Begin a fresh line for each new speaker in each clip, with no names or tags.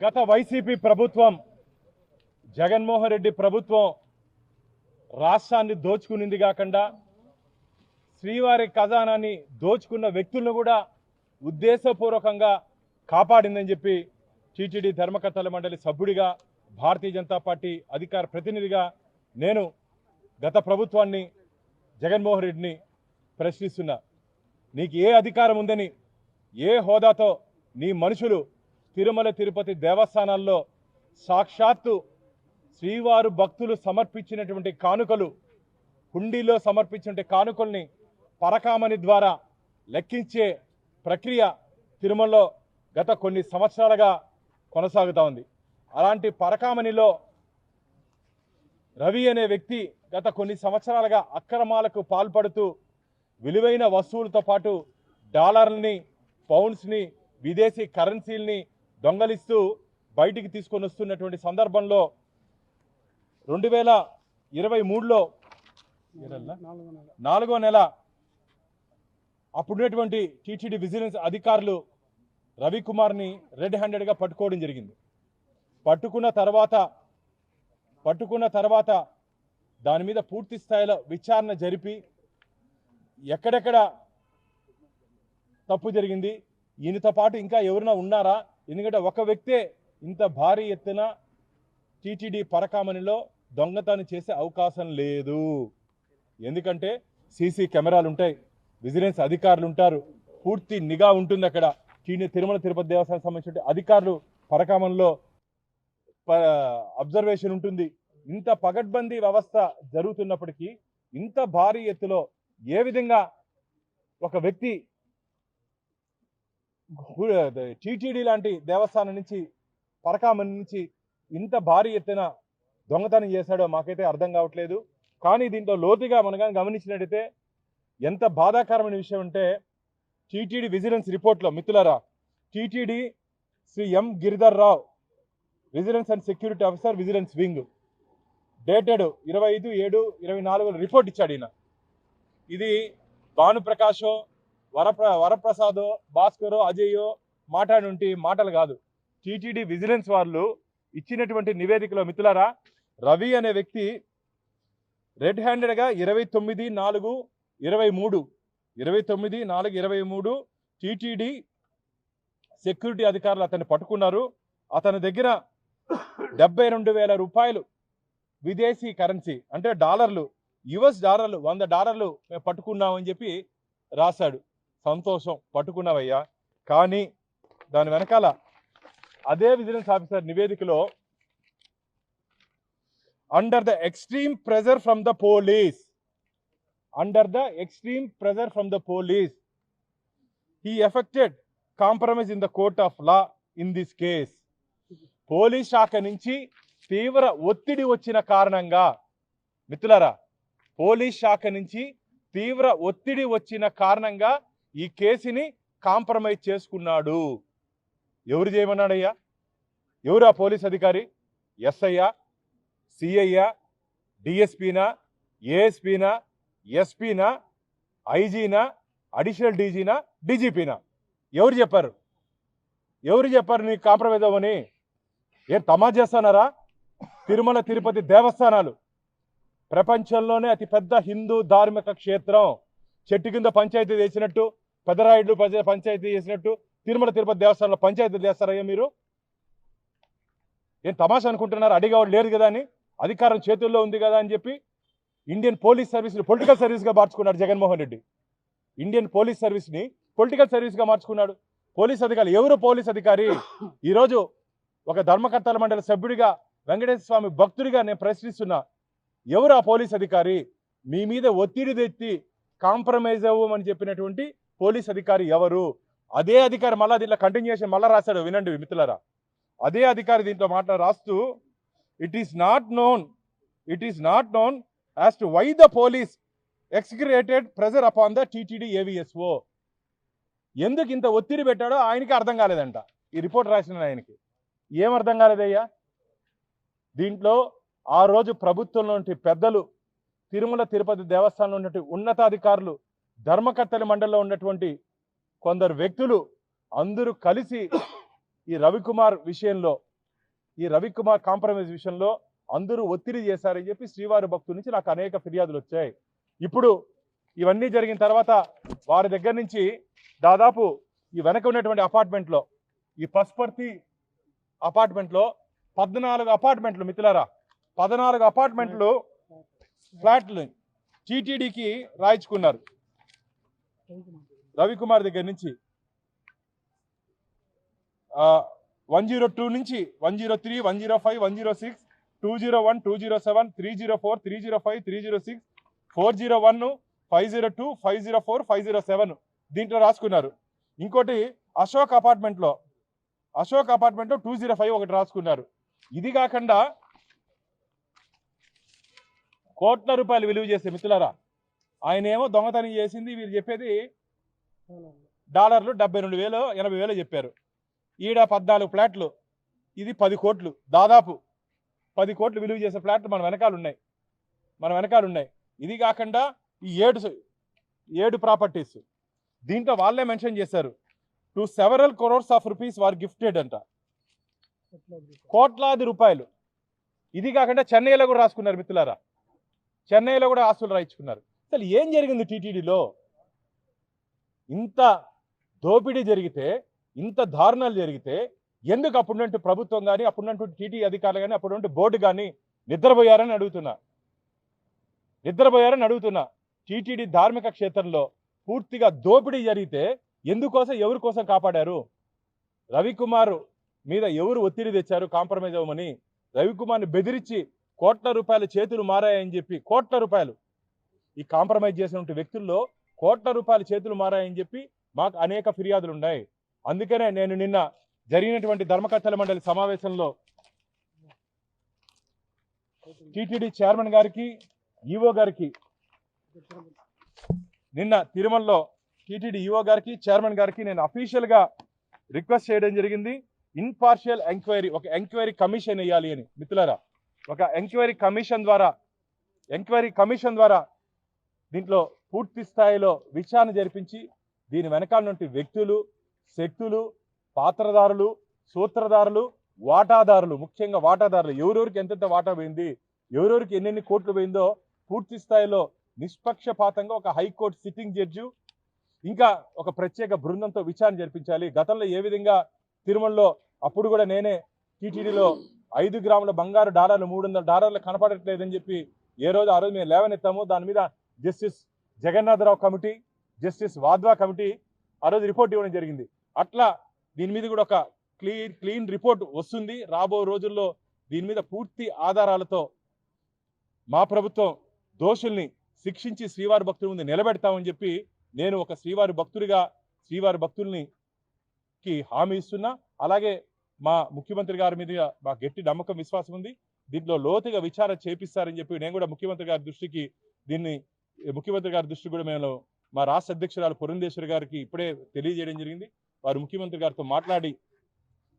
గత వైసీపీ ప్రభుత్వం జగన్మోహన్ రెడ్డి ప్రభుత్వం రాష్ట్రాన్ని దోచుకునింది కాకుండా శ్రీవారి ఖజానాన్ని దోచుకున్న వ్యక్తులను కూడా ఉద్దేశపూర్వకంగా కాపాడిందని చెప్పి టీటీడీ ధర్మకర్తల మండలి సభ్యుడిగా భారతీయ జనతా పార్టీ అధికార ప్రతినిధిగా నేను గత ప్రభుత్వాన్ని జగన్మోహన్ రెడ్డిని ప్రశ్నిస్తున్నా. నీకు ఏ అధికారం ఉందని, ఏ హోదాతో నీ మనుషులు తిరుమల తిరుపతి దేవస్థానాల్లో సాక్షాత్తు శ్రీవారు భక్తులు సమర్పించినటువంటి కానుకలు, హుండీలో సమర్పించిన కానుకల్ని పరకామణి ద్వారా లెక్కించే ప్రక్రియ తిరుమలలో గత కొన్ని సంవత్సరాలుగా కొనసాగుతూ ఉంది. అలాంటి పరకామణిలో రవి అనే వ్యక్తి గత కొన్ని సంవత్సరాలుగా అక్రమాలకు పాల్పడుతూ విలువైన వస్తువులతో పాటు డాలర్లని, పౌండ్స్ని, విదేశీ కరెన్సీల్ని దొంగలిస్తూ బయటికి తీసుకొని వస్తున్నటువంటి సందర్భంలో 2023లో 4వ నెల అప్పుడున్నటువంటి టీటీడీ విజిలెన్స్ అధికారులు రవికుమార్ని రెడ్ హ్యాండెడ్గా పట్టుకోవడం జరిగింది. పట్టుకున్న తర్వాత దాని మీద పూర్తి స్థాయిలో విచారణ జరిపి ఎక్కడెక్కడ తప్పు జరిగింది, ఈయనతో పాటు ఇంకా ఎవరైనా ఉన్నారా, ఎందుకంటే ఒక వ్యక్తే ఇంత భారీ ఎత్తున టీటీడీ పరకామణిలో దొంగతనం చేసే అవకాశం లేదు. ఎందుకంటే సీసీ కెమెరాలు ఉంటాయి, విజిలెన్స్ అధికారులు ఉంటారు, పూర్తి నిఘా ఉంటుంది. అక్కడ తిరుమల తిరుపతి దేవస్థానం సంబంధించిన అధికారులు పరకామణిలో అబ్జర్వేషన్ ఉంటుంది. ఇంత పగడ్బందీ వ్యవస్థ జరుగుతున్నప్పటికీ ఇంత భారీ ఎత్తులో ఏ విధంగా ఒక వ్యక్తి టీటీడీ లాంటి దేవస్థానం నుంచి, పరకామణి నుంచి ఇంత భారీ ఎత్తున దొంగతనం చేశాడో మాకైతే అర్థం కావట్లేదు. కానీ దీంట్లో లోతుగా మనం గమనించినట్టయితే ఎంత బాధాకరమైన విషయం అంటే, టీటీడీ విజిలెన్స్ రిపోర్ట్లో మిత్రులారా, TTD Shri M Giridhar Rao, vigilance and security officer, vigilance wing, dated 25/7/24 report ఇచ్చాడు ఈయన. ఇది భానుప్రకాశో, వరప్రసాదో, భాస్కరో, అజయ్యో మాట్లాడి మాటలు కాదు. టీటీడీ విజిలెన్స్ వాళ్ళు ఇచ్చినటువంటి నివేదికలో మిత్రులారా, రవి అనే వ్యక్తి రెడ్ హ్యాండెడ్గా 29/4/23 టీటీడీ సెక్యూరిటీ అధికారులు అతన్ని పట్టుకున్నారు. అతని దగ్గర 72,000 రూపాయలు విదేశీ కరెన్సీ అంటే డాలర్లు, US డాలర్లు, $100 మేము పట్టుకున్నామని చెప్పి రాశాడు. సంతోషం, పట్టుకున్నావయ్యా. కానీ దాని వెనకాల అదే విజిలెన్స్ ఆఫీసర్ నివేదికలో under the extreme pressure from the police he affected compromise in the court of law in this case. Police శాఖ నుంచి తీవ్ర ఒత్తిడి వచ్చిన కారణంగా మిత్రులారా, పోలీస్ శాఖ నుంచి తీవ్ర ఒత్తిడి వచ్చిన కారణంగా ఈ కేసుని కాంప్రమైజ్ చేసుకున్నాడు. ఎవరు చేయమన్నాడయ్యా? ఎవరు ఆ పోలీస్ అధికారి? ఎస్ఐయా, సిఐయా, డిఎస్పీనా, ఏఎస్పీనా, ఎస్పీనా, ఐజీనా, అడిషనల్ డీజీనా, డీజీపీనా? ఎవరు చెప్పారు నీకు కాంప్రమైజ్ అవ్వని? ఏం తమాషా చేస్తున్నారా? తిరుమల తిరుపతి దేవస్థానాలు ప్రపంచంలోనే అతిపెద్ద హిందూ ధార్మిక క్షేత్రం. చెట్టు కింద పంచాయతీ చేసినట్టు, పెదరాయుడు పంచాయతీ చేసినట్టు తిరుమల తిరుపతి దేవస్థానంలో పంచాయతీ చేస్తారయ్యా మీరు? ఏం తమాషా అనుకుంటున్నారు? అడిగేవాడు లేరు కదా అని, అధికారం చేతుల్లో ఉంది కదా అని చెప్పి ఇండియన్ పోలీస్ సర్వీస్ని పొలిటికల్ సర్వీస్గా మార్చుకున్నాడు జగన్మోహన్ రెడ్డి. ఇండియన్ పోలీస్ సర్వీస్ని పొలిటికల్ సర్వీస్గా మార్చుకున్నాడు. పోలీస్ అధికారి ఎవరు? పోలీస్ అధికారి ఈరోజు ఒక ధర్మకర్తల మండలి సభ్యుడిగా, వెంకటేశ్వర స్వామి భక్తుడిగా నేను ప్రశ్నిస్తున్నా, ఎవరు ఆ పోలీస్ అధికారి? మీ మీద ఒత్తిడి తెచ్చి కాంప్రమైజ్ అవ్వమని చెప్పినటువంటి పోలీస్ అధికారి ఎవరు? అదే అధికారి మళ్ళీ దీంట్లో కంటిన్యూషన్ మళ్ళీ రాశాడు. వినండి మిత్రులారా, అదే అధికారి దీంట్లో రాస్తూ, it is not known as to why the police exaggerated pressure upon the TTD AVSO. ఎందుకు ఇంత ఒత్తిడి పెట్టాడో ఆయనకి అర్థం కాలేదంట. ఈ రిపోర్ట్ రాసిన ఆయనకి ఏం అర్థం కాలేదయ్యా? దీంట్లో ఆ రోజు ప్రభుత్వంలో పెద్దలు, తిరుమల తిరుపతి దేవస్థానంలో ఉన్నటువంటి ఉన్నతాధికారులు, ధర్మకర్తల మండలిలో ఉన్నటువంటి కొందరు వ్యక్తులు అందరూ కలిసి ఈ రవికుమార్ విషయంలో ఈ రవికుమార్ కాంప్రమైజ్ విషయంలో అందరూ ఒత్తిడి చేశారని చెప్పి శ్రీవారి భక్తుల నుంచి నాకు అనేక ఫిర్యాదులు వచ్చాయి. ఇప్పుడు ఇవన్నీ జరిగిన తర్వాత వారి దగ్గర నుంచి దాదాపు ఈ వెనక ఉన్నటువంటి అపార్ట్మెంట్లో, ఈ పసుపర్తి అపార్ట్మెంట్లో 14 అపార్ట్మెంట్లు మిత్రులారా, 14 అపార్ట్మెంట్లు ఫ్లాట్లు టీటీడీకి రాయించుకున్నారు. రవికుమార్ దగ్గర నుంచి 102 నుంచి 103, 105, 106, 201, 207, 304, 305, 306, 401, 502, 504, 507 దీంట్లో రాసుకున్నారు. ఇంకోటి అశోక్ అపార్ట్మెంట్లో 205 ఒకటి రాసుకున్నారు. ఇది కాకుండా కోట్ల రూపాయలు విలువ చేసే మిత్రులారా, ఆయన ఏమో దొంగతనం చేసింది, వీళ్ళు చెప్పేది డాలర్లు 72,000 80,000 చెప్పారు. ఈడ 14 ఫ్లాట్లు, ఇది 10 కోట్లు, దాదాపు 10 కోట్లు విలువ చేసే ఫ్లాట్లు మన వెనకాల ఉన్నాయి. ఇది కాకుండా ఈ 7 ప్రాపర్టీస్ దీంట్లో వాళ్ళే మెన్షన్ చేశారు. To several crores of rupees war gifted అంట, కోట్లాది రూపాయలు. ఇది కాకుండా చెన్నైలో కూడా రాసుకున్నారు మిత్రులారా, చెన్నైలో కూడా ఆస్తులు రాయించుకున్నారు. అసలు ఏం జరిగింది టీటీడీలో? ఇంత దోపిడీ జరిగితే, ఇంత దారుణాలు జరిగితే ఎందుకు అప్పుడున్నట్టు ప్రభుత్వం కానీ, అప్పుడున్నట్టు టీటీ అధికారులు కానీ, అప్పుడున్నట్టు బోర్డు కానీ నిద్రపోయారని అడుగుతున్నా. టీటీడీ ధార్మిక క్షేత్రంలో పూర్తిగా దోపిడీ జరిగితే ఎందుకోసం, ఎవరి కోసం కాపాడారు? రవికుమార్ మీద ఎవరు ఒత్తిడి తెచ్చారు కాంప్రమైజ్ అవ్వమని? రవికుమార్ని బెదిరించి కోట్ల రూపాయల చేతులు మారాయని చెప్పి, కోట్ల రూపాయలు ఈ కాంప్రమైజ్ చేసినటువంటి వ్యక్తుల్లో కోట్ల రూపాయల చేతులు మారాయని చెప్పి మాకు అనేక ఫిర్యాదులు ఉన్నాయి. అందుకనే నేను నిన్న జరిగినటువంటి ధర్మకర్తల మండలి సమావేశంలో టీటీడీ చైర్మన్ గారికి, ఈఓ గారికి, నిన్న తిరుమలలో టీటీడీ ఈఓ గారికి, చైర్మన్ గారికి నేను అఫీషియల్గా రిక్వెస్ట్ చేయడం జరిగింది. ఇన్పార్షియల్ ఎంక్వైరీ, ఒక ఎంక్వైరీ కమిషన్ వేయాలి అని మిత్రులారా. ఒక ఎంక్వైరీ కమిషన్ ద్వారా దీంట్లో పూర్తి స్థాయిలో విచారణ జరిపించి దీని వెనకాల నుండి వ్యక్తులు, శక్తులు, పాత్రదారులు, సూత్రధారులు, వాటాదారులు, ముఖ్యంగా వాటాదారులు, ఎవరెవరికి ఎంతెంత వాటా పోయింది, ఎవరెవరికి ఎన్నెన్ని కోట్లు పోయిందో పూర్తి స్థాయిలో నిష్పక్షపాతంగా ఒక హైకోర్టు సిట్టింగ్ జడ్జి, ఇంకా ఒక ప్రత్యేక బృందంతో విచారణ జరిపించాలి. గతంలో ఏ విధంగా తిరుమలలో అప్పుడు కూడా నేనే టీటీడీలో 5 గ్రాముల బంగారు డాలర్లు, 300 డాలర్లు కనపడట్లేదని చెప్పి ఆ రోజు మేము లేవనెత్తాము. దాని మీద justice Jagannatharao committee, justice Wadhwa committee ఆ రోజు రిపోర్ట్ ఇవ్వడం జరిగింది. అట్లా దీని మీద కూడా ఒక క్లీన్ రిపోర్ట్ వస్తుంది. రాబో రోజుల్లో దీని మీద పూర్తి ఆధారాలతో మా ప్రభుత్వం దోషుల్ని శిక్షించి శ్రీవారి భక్తుల ముందు నిలబెడతామని చెప్పి నేను ఒక శ్రీవారి భక్తుడిగా శ్రీవారి భక్తుల్నికి హామీ ఇస్తున్నా. అలాగే మా ముఖ్యమంత్రి గారి మీద మా గట్టి నమ్మకం, విశ్వాసం ఉంది. దీంట్లో లోతుగా విచారణ చేపిస్తారని చెప్పి నేను కూడా ముఖ్యమంత్రి గారి దృష్టికి కూడా మేము మా రాష్ట్ర అధ్యక్షురాలు పురంధేశ్వరి గారికి ఇప్పుడే తెలియజేయడం జరిగింది. వారు ముఖ్యమంత్రి గారితో మాట్లాడి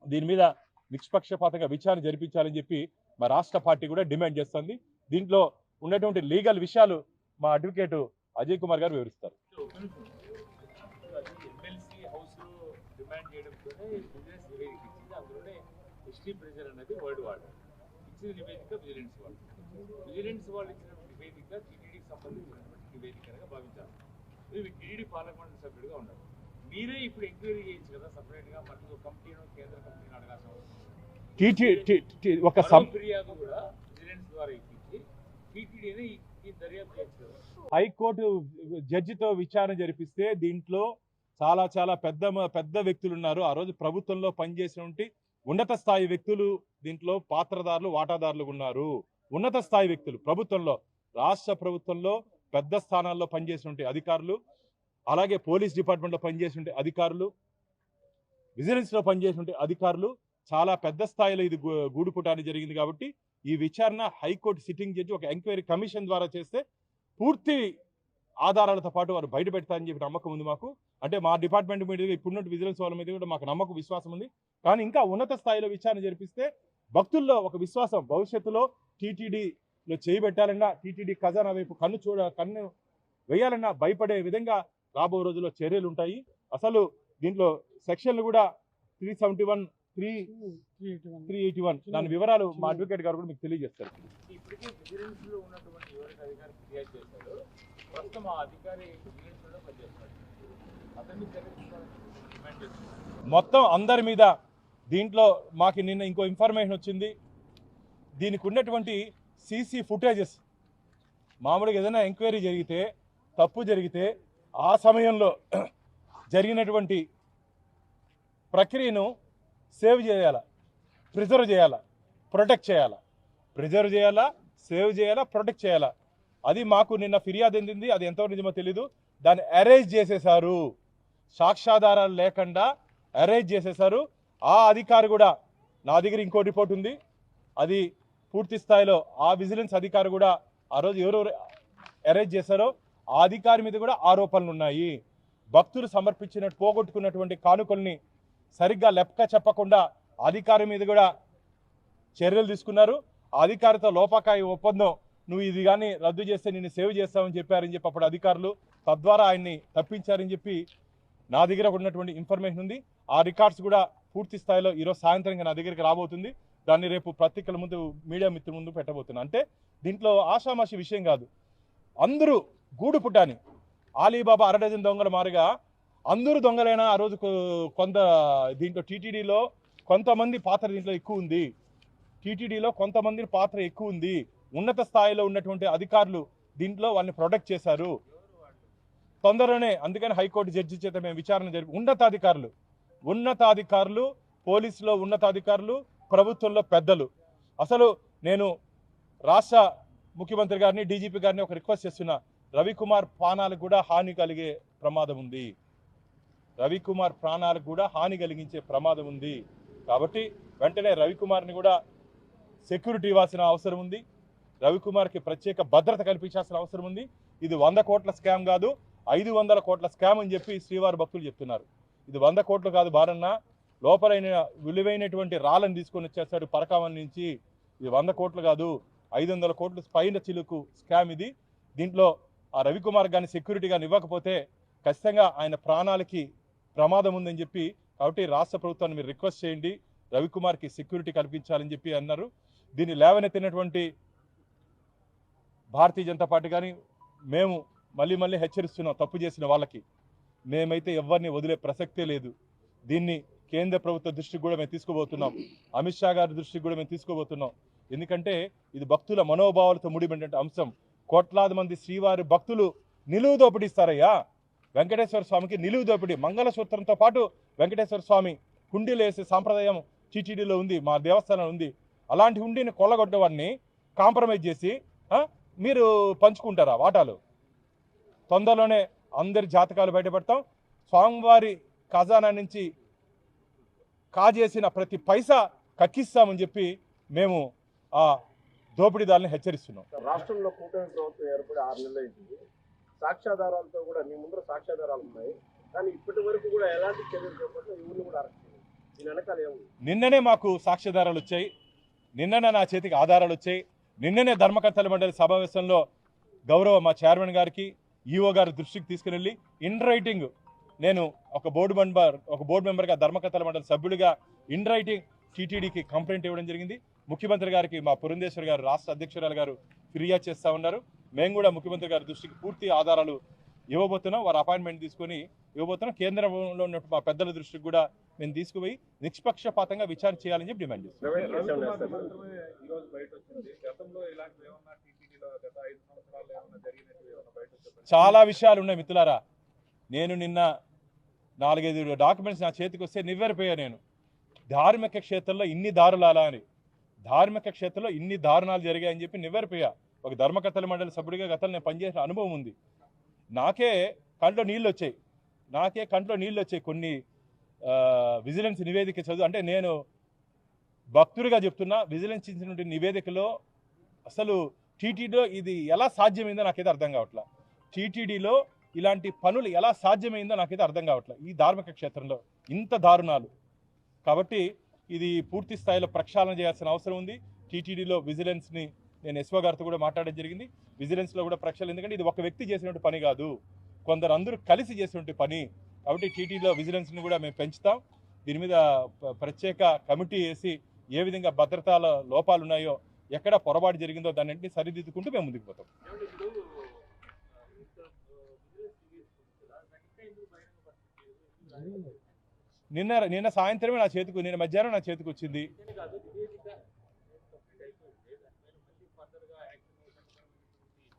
దీని మీద నిష్పక్షపాతంగా విచారణ జరిపించాలని చెప్పి మా రాష్ట్ర పార్టీ కూడా డిమాండ్ చేస్తుంది. దీంట్లో ఉన్నటువంటి లీగల్ విషయాలు మా అడ్వకేట్ అజయ్ కుమార్ గారు వివరిస్తారు.
విజిలెన్స్ వాళ్ళు ఇచ్చిన నివేదిక టీటీడీకి సంబంధించినటువంటి నివేదికగా భావించారు. టీటీడీ పార్లమెంట్ సభ్యుడిగా ఉన్నారు. మీరే ఇప్పుడు ఎంక్వైరీ చేయొచ్చు కదా సపరేట్ గా, మళ్ళీ కమిటీను, కేంద్ర కమిటీని అడగాల్సిన ఫిర్యాదు కూడా విజిలెన్స్ ద్వారా ఇప్పించి టీటీడీని ఈ దర్యాప్తు చేయొచ్చు కదా.
హైకోర్టు జడ్జితో విచారణ జరిపిస్తే దీంట్లో చాలా పెద్ద వ్యక్తులు ఉన్నారు. ఆ రోజు ప్రభుత్వంలో పనిచేసినటువంటి ఉన్నత స్థాయి వ్యక్తులు దీంట్లో పాత్రదారులు, వాటాదారులు ఉన్నారు. ఉన్నత స్థాయి వ్యక్తులు ప్రభుత్వంలో, రాష్ట్ర ప్రభుత్వంలో పెద్ద స్థానాల్లో పనిచేసినటువంటి అధికారులు, అలాగే పోలీస్ డిపార్ట్మెంట్లో పనిచేసినటువంటి అధికారులు, విజిలెన్స్లో పనిచేసినటువంటి అధికారులు, చాలా పెద్ద స్థాయిలో ఇది గూడుపుటానికి జరిగింది. కాబట్టి ఈ విచారణ హైకోర్టు సిట్టింగ్ జడ్జి ఒక ఎంక్వైరీ కమిషన్ ద్వారా చేస్తే పూర్తి ఆధారాలతో పాటు వారు బయట పెడతారని చెప్పి నమ్మకం ఉంది మాకు. అంటే మా డిపార్ట్మెంట్ మీద, ఇప్పుడున్నట్టు విజిలెన్స్ వాళ్ళ మీద కూడా మాకు నమ్మకం, విశ్వాసం ఉంది. కానీ ఇంకా ఉన్నత స్థాయిలో విచారణ జరిపిస్తే భక్తుల్లో ఒక విశ్వాసం, భవిష్యత్తులో టీటీడీలో చేయబెట్టాలన్నా, టీటీడీ ఖజానా వైపు కన్ను వేయాలన్నా భయపడే విధంగా రాబో రోజుల్లో చర్యలు ఉంటాయి. అసలు దీంట్లో సెక్షన్లు కూడా 371, 381. దాని వివరాలు మా అడ్వకేట్ గారు కూడా మీకు తెలియజేస్తారు.
ఇప్పటికే విజిలెన్స్ లో ఉన్నటువంటి ఎవరికి అధికారి ఫిర్యాదు చేశారు, ప్రస్తుతం ఆ అధికారి విజిలెన్స్ లో పనిచేస్తున్నాడు, అతన్ని డిమాండ్ చేస్తున్నారు.
మొత్తం అందరి మీద దీంట్లో మాకు నిన్న ఇంకో ఇన్ఫర్మేషన్ వచ్చింది. దీనికి ఉన్నటువంటి సీసీ ఫుటేజెస్, మామూలుగా ఏదైనా ఎంక్వైరీ జరిగితే, తప్పు జరిగితే ఆ సమయంలో జరిగినటువంటి ప్రక్రియను సేవ్ చేయాలా, ప్రిజర్వ్ చేయాలా, ప్రొటెక్ట్ చేయాలా, ప్రిజర్వ్ చేయాలా, సేవ్ చేయాలా, ప్రొటెక్ట్ చేయాలా. అది మాకు నిన్న ఫిర్యాదు అందింది. అది ఎంతవరకు నిజమో తెలీదు. దాన్ని అరేంజ్ చేసేశారు, సాక్ష్యాధారాలు లేకుండా అరేంజ్ చేసేశారు. ఆ అధికారి కూడా, నా దగ్గర ఇంకో రిపోర్ట్ ఉంది, అది పూర్తి స్థాయిలో ఆ విజిలెన్స్ అధికారి కూడా ఆ రోజు ఎవరెవరు అరేంజ్ చేశారో ఆ అధికారి మీద కూడా ఆరోపణలు ఉన్నాయి. భక్తులు సమర్పించినట్టు పోగొట్టుకున్నటువంటి కానుకల్ని సరిగ్గా లెక్క చెప్పకుండా అధికారి మీద కూడా చర్యలు తీసుకున్నారు. ఆ అధికారితో లోపాకాయ ఒప్పందం, నువ్వు ఇది కానీ రద్దు చేస్తే నిన్ను సేవ్ చేస్తామని చెప్పారని చెప్పి అప్పుడు అధికారులు, తద్వారా ఆయన్ని తప్పించారని చెప్పి నా దగ్గర ఉన్నటువంటి ఇన్ఫర్మేషన్ ఉంది. ఆ రికార్డ్స్ కూడా పూర్తి స్థాయిలో ఈరోజు సాయంత్రం నా దగ్గరికి రాబోతుంది. దాన్ని రేపు పత్రికల ముందు, మీడియా మిత్రుల ముందు పెట్టబోతున్నా. అంటే దీంట్లో ఆషామాషి విషయం కాదు. అందరూ గూడు పుట్టాని ఆలీబాబా అరడజన్ దొంగల మారుగా అందరూ దొంగలైనా ఆ రోజు కొంత దీంట్లో టీటీడీలో కొంతమంది పాత్ర దీంట్లో ఎక్కువ ఉంది. టీటీడీలో కొంతమంది పాత్ర ఎక్కువ ఉంది. ఉన్నత స్థాయిలో ఉన్నటువంటి అధికారులు దీంట్లో వాళ్ళని ప్రొటెక్ట్ చేశారు. తొందరలోనే అందుకని హైకోర్టు జడ్జి చేత మేము విచారణ జరిపి ఉన్నతాధికారులు, పోలీసులో ఉన్నతాధికారులు, ప్రభుత్వంలో పెద్దలు. అసలు నేను రాష్ట్ర ముఖ్యమంత్రి గారిని, డీజీపీ గారిని ఒక రిక్వెస్ట్ చేస్తున్నా, రవికుమార్ ప్రాణాలకు కూడా హాని కలిగే ప్రమాదం ఉంది. రవికుమార్ ప్రాణాలకు కూడా హాని కలిగించే ప్రమాదం ఉంది. కాబట్టి వెంటనే రవికుమార్ని కూడా సెక్యూరిటీ ఇవ్వాల్సిన అవసరం ఉంది. రవికుమార్కి ప్రత్యేక భద్రత కల్పించాల్సిన అవసరం ఉంది. ఇది 100 కోట్ల స్కామ్ కాదు, 500 కోట్ల స్కామ్ అని చెప్పి శ్రీవారి భక్తులు చెప్తున్నారు. ఇది 100 కోట్లు కాదు బారన్న, లోపలైన విలువైనటువంటి రాళ్ళని తీసుకొని వచ్చేస్తాడు పరకామం నుంచి. ఇది 100 కోట్లు కాదు, 500 కోట్లు పైన చిలుకు స్కామ్ ఇది. దీంట్లో ఆ రవికుమార్ కానీ సెక్యూరిటీ కానీ ఇవ్వకపోతే ఖచ్చితంగా ఆయన ప్రాణాలకి ప్రమాదం ఉందని చెప్పి, కాబట్టి రాష్ట్ర ప్రభుత్వాన్ని మీరు రిక్వెస్ట్ చేయండి, రవికుమార్కి సెక్యూరిటీ కల్పించాలని చెప్పి అన్నారు. దీన్ని లేవనెత్తినటువంటి భారతీయ జనతా పార్టీ కానీ మేము మళ్ళీ హెచ్చరిస్తున్నాం, తప్పు చేసిన వాళ్ళకి మేమైతే ఎవరిని వదిలే ప్రసక్తే లేదు. దీన్ని కేంద్ర ప్రభుత్వ దృష్టికి కూడా మేము తీసుకుపోతున్నాం, అమిత్ షా గారి దృష్టికి కూడా మేము తీసుకుపోతున్నాం. ఎందుకంటే ఇది భక్తుల మనోభావాలతో ముడిపడిన అంశం. కోట్లాది మంది శ్రీవారి భక్తులు నిలువు దోపిడీ ఇస్తారయ్యా. వెంకటేశ్వర స్వామికి నిలువు దోపిడీ, మంగళసూత్రంతో పాటు వెంకటేశ్వర స్వామి హుండీలు వేసే సాంప్రదాయం టీటీడీలో ఉంది, మా దేవస్థానంలో ఉంది. అలాంటి హుండీని కొల్లగొట్టేవాడిని కాంప్రమైజ్ చేసి మీరు పంచుకుంటారా వాటాలు? తొందరలోనే అందరి జాతకాలు బయటపడతాం. స్వామివారి ఖజానా నుంచి కాజేసిన ప్రతి పైసా కక్కిస్తామని చెప్పి మేము ఆ దోపిడీదారులను హెచ్చరిస్తున్నాం.
రాష్ట్రంలో కూటమి ప్రభుత్వం ఏర్పడి 6 నెలలు అయింది. సాక్ష్యాధారాలతో కూడా మీ ముందర సాక్ష్యాధారాలు ఉన్నాయి, కానీ ఇప్పటి వరకు కూడా ఎలాంటి చర్యలు చేపట్టినా ఇవన్నీ కూడా అరెస్ట్ చేయాలి. దీని వెనకాల ఏముంది?
నిన్ననే మాకు సాక్ష్యాధారాలు వచ్చాయి, నిన్ననే నా చేతికి ఆధారాలు వచ్చాయి. నిన్ననే ధర్మకర్తల మండలి సమావేశంలో గౌరవ మా చైర్మన్ గారికి, ఈఓ గారి దృష్టికి తీసుకుని ఇన్ రైటింగ్ నేను ఒక బోర్డు మెంబర్గా, ధర్మకర్తల మండలి సభ్యుడిగా ఇన్ రైటింగ్ టీటీడీకి కంప్లైంట్ ఇవ్వడం జరిగింది. ముఖ్యమంత్రి గారికి మా పురంధేశ్వర్ గారు, రాష్ట్ర అధ్యక్షురాలు గారు ఫిర్యాదు చేస్తూ ఉన్నారు. మేము కూడా ముఖ్యమంత్రి గారి దృష్టికి పూర్తి ఆధారాలు ఇవ్వబోతున్నాం, వారు అపాయింట్మెంట్ తీసుకొని ఇవ్వబోతున్నాం. కేంద్రంలో ఉన్న మా పెద్దల దృష్టికి కూడా మేము తీసుకుపోయి నిష్పక్షపాతంగా విచారణ చేయాలని చెప్పి డిమాండ్ చేస్తున్నాం. చాలా విషయాలు ఉన్నాయి మిత్రులారా. నేను నిన్న 4-5 డాక్యుమెంట్స్ నా చేతికి వస్తే నివ్వెరపోయా. నేను ధార్మిక క్షేత్రంలో ఇన్ని దారులాలా అని, ధార్మిక క్షేత్రంలో ఇన్ని దారుణాలు జరిగాయని చెప్పి నివ్వెరపోయా. ఒక ధర్మకర్తల మండలి సభ్యుడిగా గతంలో నేను పనిచేసిన అనుభవం ఉంది. నాకే కంట్లో నీళ్ళు వచ్చాయి కొన్ని విజిలెన్స్ నివేదిక చదువు. అంటే నేను భక్తుడిగా చెప్తున్నా, విజిలెన్స్ ఇచ్చినటువంటి నివేదికలో అసలు టీటీడీలో ఇది ఎలా సాధ్యమైందో నాకైతే అర్థం కావట్లా. టీటీడీలో ఇలాంటి పనులు ఎలా సాధ్యమైందో నాకైతే అర్థం కావట్లా. ఈ ధార్మిక క్షేత్రంలో ఇంత దారుణాలు. కాబట్టి ఇది పూర్తి స్థాయిలో ప్రక్షాళన చేయాల్సిన అవసరం ఉంది. టీటీడీలో విజిలెన్స్ని నేను ఎస్ఓ గారితో కూడా మాట్లాడడం జరిగింది. విజిలెన్స్లో కూడా ప్రక్షాళన, ఎందుకంటే ఇది ఒక వ్యక్తి చేసినటువంటి పని కాదు, కొందరు అందరూ కలిసి చేసినటువంటి పని. కాబట్టి టీటీడీలో విజిలెన్స్ని కూడా మేము పెంచుతాం. దీని మీద ప్రత్యేక కమిటీ వేసి ఏ విధంగా భద్రతాల లోపాలు ఉన్నాయో, ఎక్కడ పొరపాటు జరిగిందో దాన్నింటినీ సరిదిద్దుకుంటూ మేము ముందుకు పోతాం. నిన్న సాయంత్రమే నిన్న మధ్యాహ్నం నా చేతికి వచ్చింది.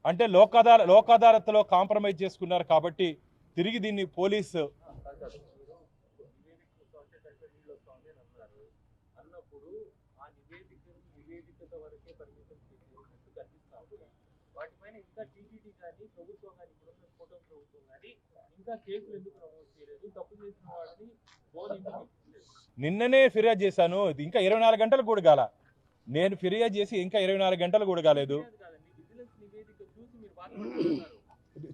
అంటే లోక్ అదాలత్లో కాంప్రమైజ్ చేసుకున్నారు కాబట్టి తిరిగి దీన్ని పోలీసు నిన్ననే ఫిర్యాదు చేశాను. ఇంకా 24 గంటలు కూడా కాల. నేను ఫిర్యాదు చేసి ఇంకా 24 గంటలు కూడా కాలేదు.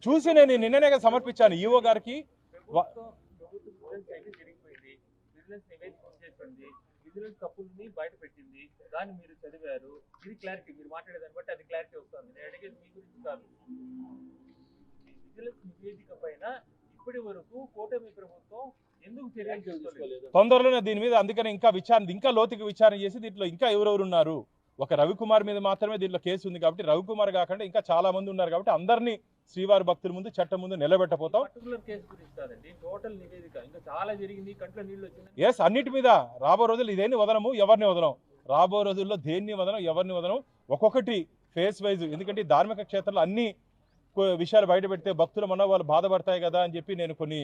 చూసి నేను నిన్ననే సమర్పించాను ఈఓ గారికి.
తప్పుల్ని బయట పెట్టింది, దాన్ని మీరు చదివారు. ఇది క్లారిటీ, మీరు మాట్లాడేదాన్ని బట్టి అది క్లారిటీ వస్తుంది. నేను అడిగేది మీ గురించి కాదు. విజిలెన్స్ నివేదిక పైన ఇప్పటి వరకు కూటమి ప్రభుత్వం ఎందుకు చర్యలు తీసుకోలేదు?
తొందరలోనే దీని మీద అందుకని ఇంకా లోతుకి విచారణ చేసి దీంట్లో ఇంకా ఎవరెవరు ఉన్నారు. ఒక రవికుమార్ మీద మాత్రమే దీంట్లో కేసు ఉంది కాబట్టి, రవికుమార్ కాకుండా ఇంకా చాలా మంది ఉన్నారు కాబట్టి అందరినీ శ్రీవారి భక్తుల ముందు చట్టం ముందు నిలబెట్టపోతాం. ఎస్, అన్నిటి మీద రాబో రోజులు ఇదేని వదలము, ఎవరిని వదలం. రాబో రోజుల్లో దేన్ని వదలం, ఎవరిని వదలం. ఒక్కొక్కటి ఫేస్ వైజ్, ఎందుకంటే ధార్మిక క్షేత్రంలో అన్ని విషయాలు బయట పెడితే భక్తుల మనోభావాలు బాధపడతాయి కదా అని చెప్పి నేను కొన్ని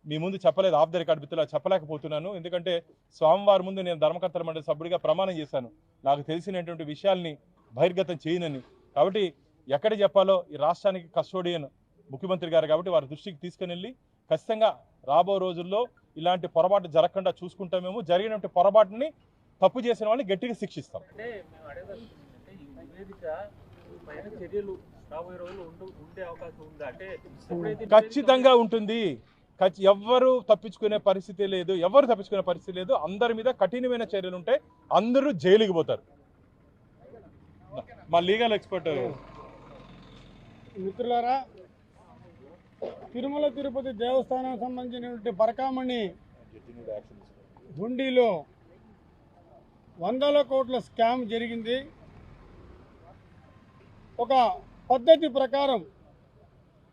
మీ ముందు చెప్పలేదు. ఆఫ్ ద రికార్డ్ బిత్తులా చెప్పలేకపోతున్నాను. ఎందుకంటే స్వామివారి ముందు నేను ధర్మకర్తల మండలి సభ్యుడిగా ప్రమాణం చేశాను, నాకు తెలిసినటువంటి విషయాల్ని బహిర్గతం చేయనని. కాబట్టి ఎక్కడ చెప్పాలో ఈ రాష్ట్రానికి కస్టోడియన్ ముఖ్యమంత్రి గారు కాబట్టి వారి దృష్టికి తీసుకుని వెళ్ళి ఖచ్చితంగా రాబో రోజుల్లో ఇలాంటి పొరపాటు జరగకుండా చూసుకుంటామేమో. జరిగినటువంటి పొరపాటుని తప్పు చేసిన వాళ్ళని గట్టిగా శిక్షిస్తాం. ఖచ్చితంగా ఉంటుంది. ఎవ్వరు తప్పించుకునే పరిస్థితి లేదు. అందరి మీద కఠినమైన చర్యలు ఉంటాయి. అందరూ జైలుకి పోతారు. మా లీగల్ ఎక్స్పర్ట్
మిత్రులారా, తిరుమల తిరుపతి దేవస్థానం సంబంధించినటువంటి పరకామణి హుండీలో 100 కోట్ల స్కామ్ జరిగింది. ఒక పద్ధతి ప్రకారం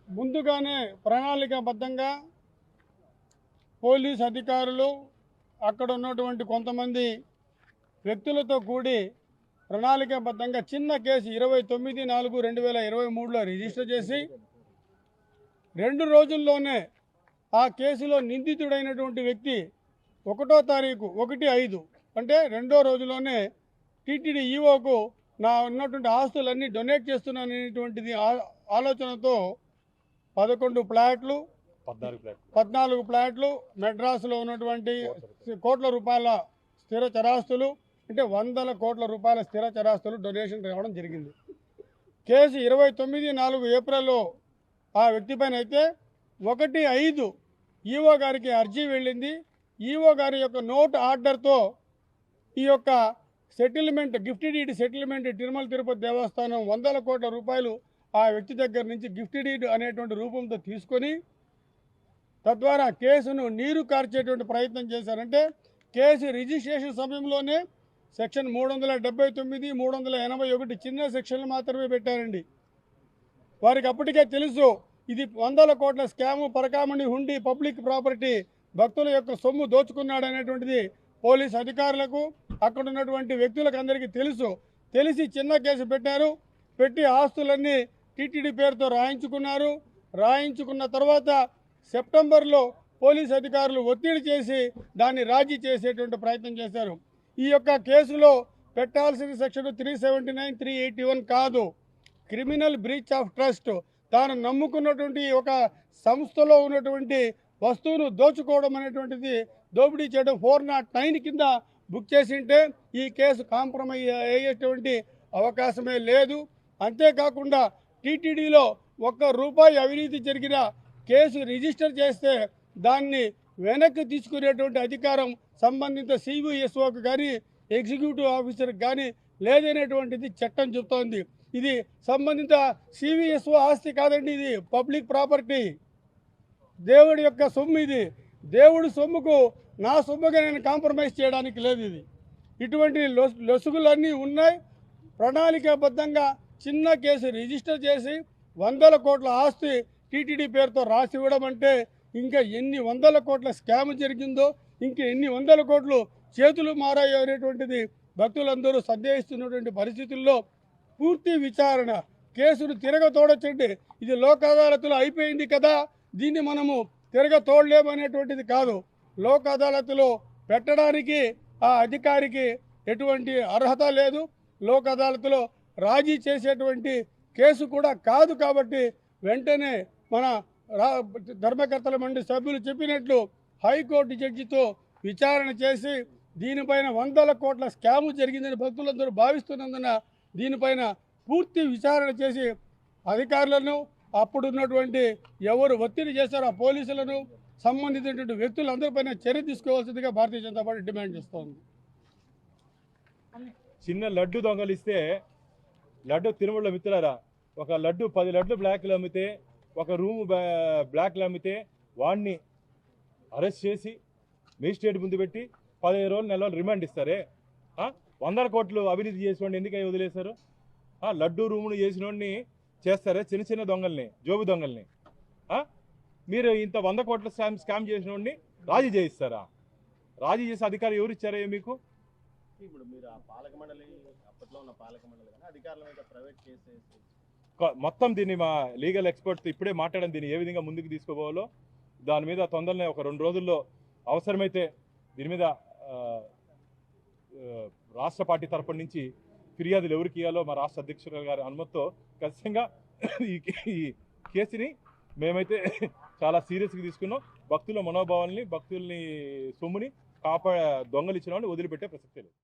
ముందుగానే ప్రణాళికాబద్ధంగా పోలీస్ అధికారులు అక్కడ ఉన్నటువంటి కొంతమంది వ్యక్తులతో కూడి ప్రణాళికాబద్ధంగా చిన్న కేసు 29/4/2023లో రిజిస్టర్ చేసి 2 రోజుల్లోనే ఆ కేసులో నిందితుడైనటువంటి వ్యక్తి 1వ తారీఖు 1/5 అంటే 2వ రోజులోనే టీటీడీ ఈఓకు నా ఉన్నటువంటి ఆస్తులన్నీ డొనేట్ చేస్తున్నాననేటువంటిది ఆలోచనతో 14 ఫ్లాట్లు మెడ్రాస్లో ఉన్నటువంటి కోట్ల రూపాయల స్థిర చరాస్తులు అంటే 100 కోట్ల రూపాయల స్థిర చరాస్తులు డొనేషన్ రావడం జరిగింది. కేసు 29/4 ఏప్రిల్లో ఆ వ్యక్తి పైన అయితే 1/5 ఈఓ గారికి అర్జీ వెళ్ళింది. ఈఓ గారి యొక్క నోట్ ఆర్డర్తో ఈ యొక్క settlement gift deed settlement Tirumala Tirupati Devasthanam 100 కోట్ల రూపాయలు ఆ వ్యక్తి దగ్గర నుంచి గిఫ్ట్ డీడ్ అనేటువంటి రూపంతో తీసుకొని తద్వారా కేసును నీరు కార్చేటువంటి ప్రయత్నం చేశారంటే కేసు రిజిస్ట్రేషన్ సమయంలోనే సెక్షన్ 379, 381 చిన్న సెక్షన్లు మాత్రమే పెట్టారండి. వారికి అప్పటికే తెలుసు ఇది 100 కోట్ల స్కాము, పరకామణి హుండీ పబ్లిక్ ప్రాపర్టీ, భక్తుల యొక్క సొమ్ము దోచుకున్నాడనేటువంటిది పోలీస్ అధికారులకు అక్కడ ఉన్నటువంటి వ్యక్తులకు అందరికీ తెలిసి చిన్న కేసు పెట్టారు. పెట్టి ఆస్తులన్నీ టీటీడీ పేరుతో రాయించుకున్న తర్వాత సెప్టెంబర్లో పోలీస్ అధికారులు ఒత్తిడి చేసి దాన్ని రాజీ చేసేటువంటి ప్రయత్నం చేశారు. ఈ యొక్క కేసులో పెట్టాల్సిన సెక్షన్ 379, 381 కాదు, క్రిమినల్ బ్రీచ్ ఆఫ్ ట్రస్ట్. తాను నమ్ముకున్నటువంటి ఒక సంస్థలో ఉన్నటువంటి వస్తువును దోచుకోవడం అనేటువంటిది దోపిడీ చేయడం 409 కింద బుక్ చేసింటే ఈ కేసు కాంప్రమైజ్ అయ్యేటువంటి అవకాశమే లేదు. అంతేకాకుండా టీటీడీలో ₹1 అవినీతి జరిగిన కేసు రిజిస్టర్ చేస్తే దాన్ని వెనక్కి తీసుకునేటువంటి అధికారం సంబంధిత సివిఎస్ఓకి కానీ ఎగ్జిక్యూటివ్ ఆఫీసర్కి కానీ లేదనేటువంటిది చట్టం చెప్తోంది. ఇది సంబంధిత సివిఎస్ఓ ఆస్తి కాదండి, ఇది పబ్లిక్ ప్రాపర్టీ, దేవుడి యొక్క సొమ్ము. ఇది దేవుడి సొమ్ముకు నా సొమ్ముగా నేను కాంప్రమైజ్ చేయడానికి లేదు. ఇది ఇటువంటి లొసుగులన్నీ ఉన్నాయి. ప్రణాళికాబద్ధంగా చిన్న కేసు రిజిస్టర్ చేసి 100 కోట్ల ఆస్తి టీటీడీ పేరుతో రాసి ఇవ్వడం అంటే ఇంకా ఎన్ని 100 కోట్ల స్కామ్ జరిగిందో, ఇంకా ఎన్ని 100 కోట్లు చేతులు మారాయో అనేటువంటిది భక్తులందరూ సందేహిస్తున్నటువంటి పరిస్థితుల్లో పూర్తి విచారణ కేసును తిరగతోడొచ్చండి. ఇది లోక్ అదాలత్లో అయిపోయింది కదా, దీన్ని మనము తిరగతోడలేమనేటువంటిది కాదు. లోక్ అదాలత్లో పెట్టడానికి ఆ అధికారికి ఎటువంటి అర్హత లేదు. లోక్ అదాలత్లో రాజీ చేసేటువంటి కేసు కూడా కాదు. కాబట్టి వెంటనే మన ధర్మకర్తల మండలి సభ్యులు చెప్పినట్లు హైకోర్టు జడ్జితో విచారణ చేసి దీనిపైన 100 కోట్ల స్కాము జరిగిందని భక్తులందరూ భావిస్తున్నందున దీనిపైన పూర్తి విచారణ చేసి అధికారులను, అప్పుడున్నటువంటి ఎవరు ఒత్తిడి చేశారో ఆ పోలీసులను, సంబంధించినటువంటి వ్యక్తులందరిపైన చర్య తీసుకోవాల్సిందిగా భారతీయ జనతా పార్టీ డిమాండ్ చేస్తోంది.
చిన్న లడ్డు దొంగలిస్తే లడ్డు తిరుమలలో మిత్రులారా, ఒక లడ్డు 10 లడ్లు బ్లాక్లు అమ్మితే, ఒక రూము బ్లాక్లు అమ్మితే వాడిని అరెస్ట్ చేసి మేజిస్ట్రేట్ ముందు పెట్టి 15 రోజులు నెల రోజులు రిమాండ్ ఇస్తారే. 100 కోట్లు అవినీతి చేసినోడిని ఎందుకై వదిలేశారు? లడ్డు రూమును చేసినోడిని చేస్తారే, చిన్న చిన్న దొంగల్ని, జోబు దొంగల్ని. మీరు ఇంత 100 కోట్ల స్కామ్ చేసినోడిని రాజీ చేయిస్తారా? రాజీ చేసే అధికారం ఎవరు ఇచ్చారా మీకు?
ఇప్పుడు మీరు ఆ పాలక మండలి, అప్పట్లో ఉన్న పాలక మండలి కానీ అధికారుల మీద ప్రైవేట్ కేసు
మొత్తం దీన్ని మా లీగల్ ఎక్స్పర్ట్ ఇప్పుడే మాట్లాడడం, దీన్ని ఏ విధంగా ముందుకు తీసుకోవాలో దాని మీద తొందరనే ఒక 2 రోజుల్లో అవసరమైతే దీని మీద రాష్ట్ర పార్టీ తరఫు నుంచి ఫిర్యాదులు ఎవరికి ఇవ్వాలో మా రాష్ట్ర అధ్యక్షుల గారి అనుమతితో ఖచ్చితంగా ఈ కేసుని మేమైతే చాలా సీరియస్గా తీసుకున్నాం. భక్తుల మనోభావాల్ని, భక్తుల్ని సొమ్ముని దొంగలించిన వాళ్ళని వదిలిపెట్టే ప్రసక్తే లేదు.